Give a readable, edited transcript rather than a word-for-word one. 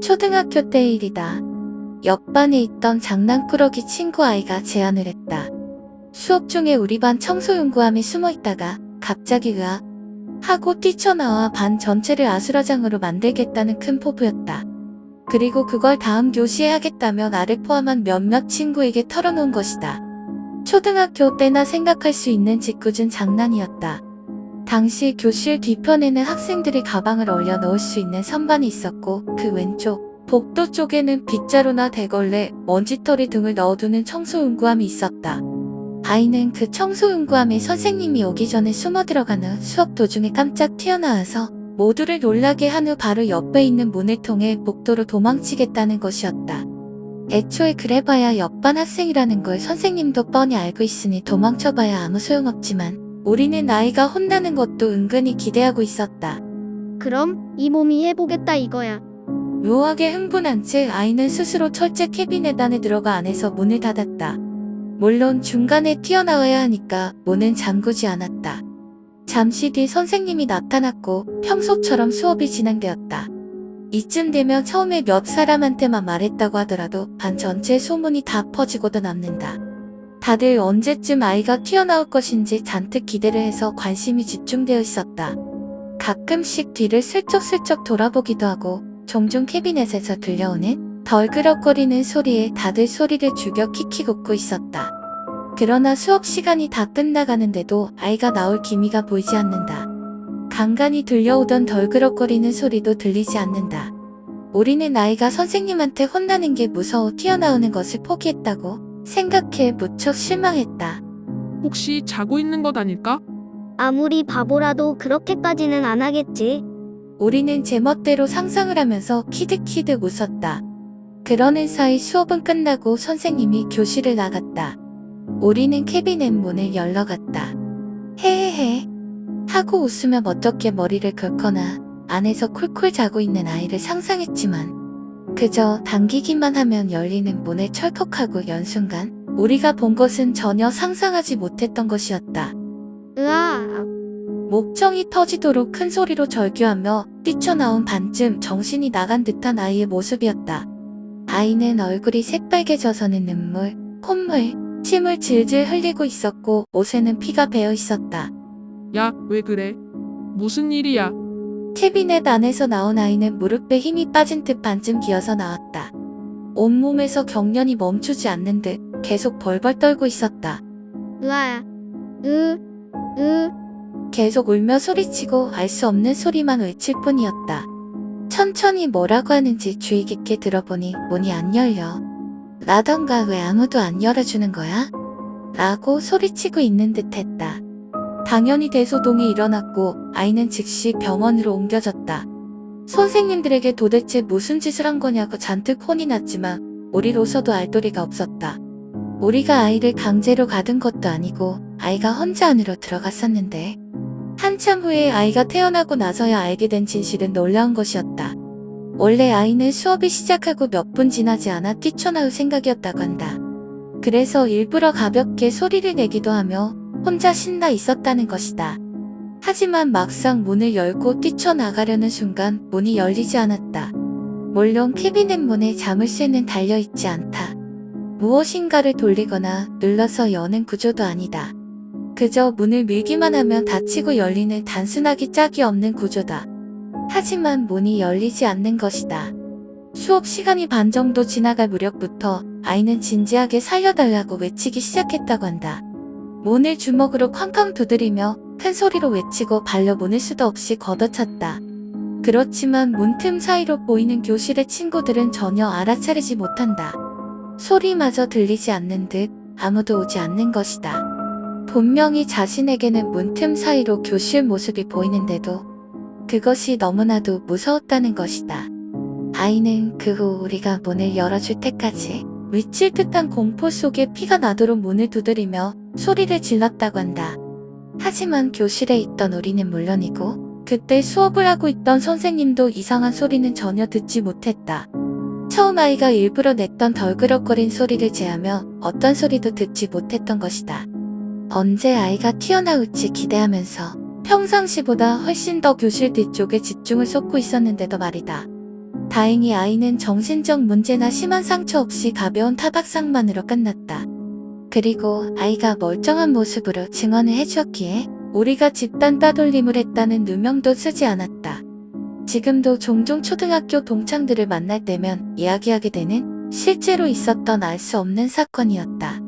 초등학교 때의 일이다. 옆반에 있던 장난꾸러기 친구 아이가 제안을 했다. 수업 중에 우리 반 청소용구함에 숨어있다가 갑자기 으악 하고 뛰쳐나와 반 전체를 아수라장으로 만들겠다는 큰 포부였다. 그리고 그걸 다음 교시에 하겠다며 나를 포함한 몇몇 친구에게 털어놓은 것이다. 초등학교 때나 생각할 수 있는 짓궂은 장난이었다. 당시 교실 뒤편에는 학생들이 가방을 올려 넣을 수 있는 선반이 있었고 그 왼쪽 복도 쪽에는 빗자루나 대걸레, 먼지털이 등을 넣어두는 청소용구함이 있었다. 아이는 그 청소용구함에 선생님이 오기 전에 숨어 들어간 후 수업 도중에 깜짝 튀어나와서 모두를 놀라게 한 후 바로 옆에 있는 문을 통해 복도로 도망치겠다는 것이었다. 애초에 그래봐야 옆반 학생이라는 걸 선생님도 뻔히 알고 있으니 도망쳐봐야 아무 소용없지만 우리는 아이가 혼나는 것도 은근히 기대하고 있었다. 그럼 이 몸이 해보겠다 이거야. 묘하게 흥분한 채 아이는 스스로 철제 캐비넷 안에 들어가 안에서 문을 닫았다. 물론 중간에 튀어나와야 하니까 문은 잠그지 않았다. 잠시 뒤 선생님이 나타났고 평소처럼 수업이 진행되었다. 이쯤 되면 처음에 몇 사람한테만 말했다고 하더라도 반 전체의 소문이 다 퍼지고도 남는다. 다들 언제쯤 아이가 튀어나올 것인지 잔뜩 기대를 해서 관심이 집중되어 있었다. 가끔씩 뒤를 슬쩍슬쩍 돌아보기도 하고 종종 캐비넷에서 들려오는 덜그럭거리는 소리에 다들 소리를 죽여 킥킥 웃고 있었다. 그러나 수업 시간이 다 끝나가는데도 아이가 나올 기미가 보이지 않는다. 간간히 들려오던 덜그럭거리는 소리도 들리지 않는다. 우리는 아이가 선생님한테 혼나는 게 무서워 튀어나오는 것을 포기했다고 생각해 무척 실망했다. 혹시 자고 있는 것 아닐까? 아무리 바보라도 그렇게까지는 안 하겠지. 우리는 제멋대로 상상을 하면서 키득키득 웃었다. 그러는 사이 수업은 끝나고 선생님이 교실을 나갔다. 우리는 캐비넷 문을 열러갔다. 헤헤헤 하고 웃으며 멋쩍게 머리를 긁거나 안에서 쿨쿨 자고 있는 아이를 상상했지만 그저 당기기만 하면 열리는 문을 철컥하고 연 순간 우리가 본 것은 전혀 상상하지 못했던 것이었다. 으아. 목청이 터지도록 큰 소리로 절규하며 뛰쳐나온 반쯤 정신이 나간 듯한 아이의 모습이었다. 아이는 얼굴이 새빨개져서는 눈물, 콧물, 침을 질질 흘리고 있었고 옷에는 피가 배어 있었다. 야, 왜 그래? 무슨 일이야? 캐비넷 안에서 나온 아이는 무릎에 힘이 빠진 듯 반쯤 기어서 나왔다. 온몸에서 경련이 멈추지 않는 듯 계속 벌벌 떨고 있었다. 으아. 계속 울며 소리치고 알 수 없는 소리만 외칠 뿐이었다. 천천히 뭐라고 하는지 주의 깊게 들어보니 문이 안 열려. 라던가 왜 아무도 안 열어주는 거야? 라고 소리치고 있는 듯 했다. 당연히 대소동이 일어났고 아이는 즉시 병원으로 옮겨졌다. 선생님들에게 도대체 무슨 짓을 한 거냐고 잔뜩 혼이 났지만 우리로서도 알 도리가 없었다. 우리가 아이를 강제로 가둔 것도 아니고 아이가 혼자 안으로 들어갔었는데 한참 후에 아이가 태어나고 나서야 알게 된 진실은 놀라운 것이었다. 원래 아이는 수업이 시작하고 몇 분 지나지 않아 뛰쳐나올 생각이었다고 한다. 그래서 일부러 가볍게 소리를 내기도 하며 혼자 신나 있었다는 것이다. 하지만 막상 문을 열고 뛰쳐나가려는 순간 문이 열리지 않았다. 물론 캐비넷 문에 자물쇠는 달려있지 않다. 무엇인가를 돌리거나 눌러서 여는 구조도 아니다. 그저 문을 밀기만 하면 닫히고 열리는 단순하기 짝이 없는 구조다. 하지만 문이 열리지 않는 것이다. 수업 시간이 반 정도 지나갈 무렵부터 아이는 진지하게 살려달라고 외치기 시작했다고 한다. 문을 주먹으로 쾅쾅 두드리며 큰 소리로 외치고 발로 문을 수도 없이 걷어찼다. 그렇지만 문틈 사이로 보이는 교실의 친구들은 전혀 알아차리지 못한다. 소리마저 들리지 않는 듯 아무도 오지 않는 것이다. 분명히 자신에게는 문틈 사이로 교실 모습이 보이는데도 그것이 너무나도 무서웠다는 것이다. 아이는 그 후 우리가 문을 열어줄 때까지 미칠 듯한 공포 속에 피가 나도록 문을 두드리며 소리를 질렀다고 한다. 하지만 교실에 있던 우리는 물론이고 그때 수업을 하고 있던 선생님도 이상한 소리는 전혀 듣지 못했다. 처음 아이가 일부러 냈던 덜그럭거린 소리를 제하며 어떤 소리도 듣지 못했던 것이다. 언제 아이가 튀어나올지 기대하면서 평상시보다 훨씬 더 교실 뒤쪽에 집중을 쏟고 있었는데도 말이다. 다행히 아이는 정신적 문제나 심한 상처 없이 가벼운 타박상만으로 끝났다. 그리고 아이가 멀쩡한 모습으로 증언을 해주었기에 우리가 집단 따돌림을 했다는 누명도 쓰지 않았다. 지금도 종종 초등학교 동창들을 만날 때면 이야기하게 되는 실제로 있었던 알 수 없는 사건이었다.